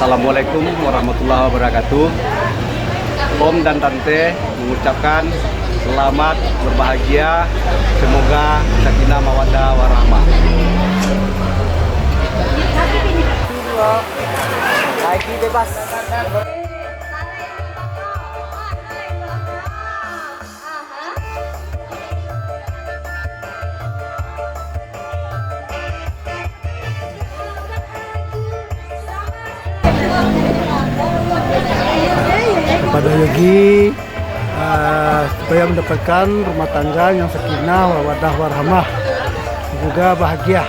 Assalamualaikum warahmatullahi wabarakatuh. Om dan Tante mengucapkan selamat berbahagia. Semoga sakinah mawaddah warahmah. Lagi bebas. Pada Yogi supaya mendapatkan rumah tangga yang sakinah mawaddah warahmah, juga bahagia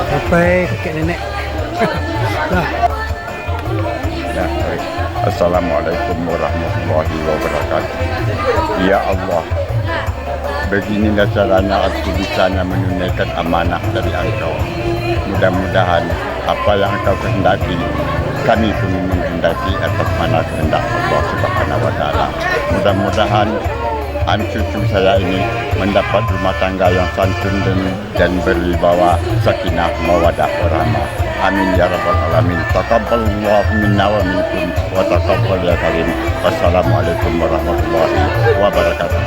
sampai kakek nenek. Nah. Ya, baik. Assalamualaikum warahmatullahi wabarakatuh. Ya Allah, beginilah caranya aku bisa menunaikan amanah dari Engkau. Mudah-mudahan apa yang Engkau kehendaki, kami pun menghendaki atas mana kehendak Allah Subhanahu wa Ta'ala. Mudah-mudahan cucu saya ini mendapat rumah tangga yang santun dan berwibawa sakinah mawaddah warahmah. Amin ya rabbal alamin. Taqabbalallahu minna wa minkum wa taqabbal ya karim. Wassalamualaikum warahmatullahi wabarakatuh.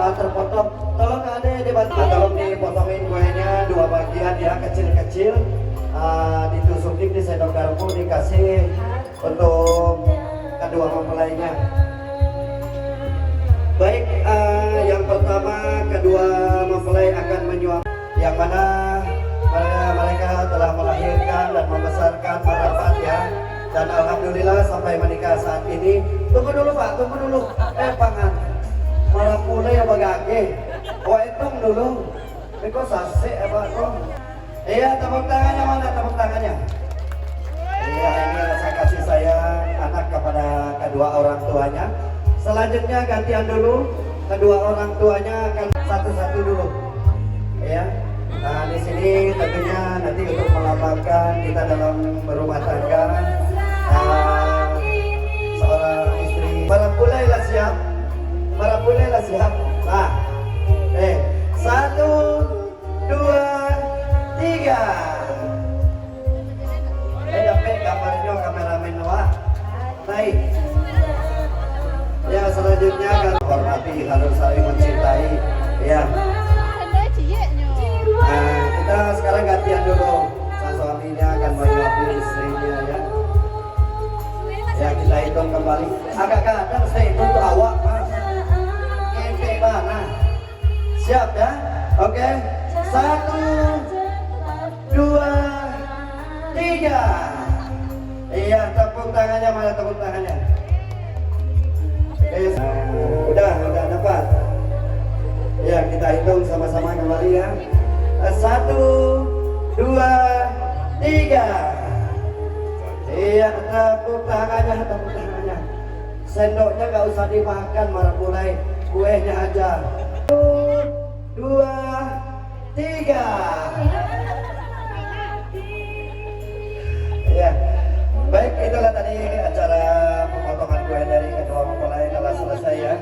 telah terpotong. Tolong adek dibantu, tolong dipotongin kuenya dua bagian ya, kecil-kecil. Ditusukin di sendok garpu, dikasih untuk kedua mempelainya. Baik, yang pertama kedua mempelai akan menyuap, yang mana mereka telah melahirkan dan membesarkan merapat ya. Dan alhamdulillah sampai menikah saat ini. Tunggu dulu Pak, tunggu dulu. Pangan marapulai ya bagage. Hitung dulu. Beko sase Pak kok. Iya, tepuk tangannya mana tepuk tangannya? Iya, ini rasa kasih sayang anak kepada kedua orang tuanya. Selanjutnya gantian dulu, kedua orang tuanya akan satu-satu dulu. Ya. Nah, di sini tentunya nanti untuk melambangkan kita dalam berumah tangga. Seorang istri. Marapulai lah siap. Marapulai lah siap. Nah, 1, 2, 3. Dapat gambarnya kameramen Noah. Baik. Ya, selanjutnya kan hormati, harus saling mencintai. Ya. Nah, kita sekarang gantian dulu. Sang suaminya akan menyuapi istrinya ya. Ya, kita hitung kembali. Agak kadang saya hitung tuh awak Pak. Kente mana? Siap ya? Oke. 1, 2, 3. Iya, tepuk tangannya mana tepuk tangannya? Udah dapat. Ya, kita hitung sama-sama kembali ya. 1, 2, 3. Iya, tepuk tangannya. Sendoknya gak usah dimakan marapulai, kuenya aja. 1, 2, 3. Ya, baik itulah tadi acara pemotongan kue dari kedua mempelai telah selesai ya.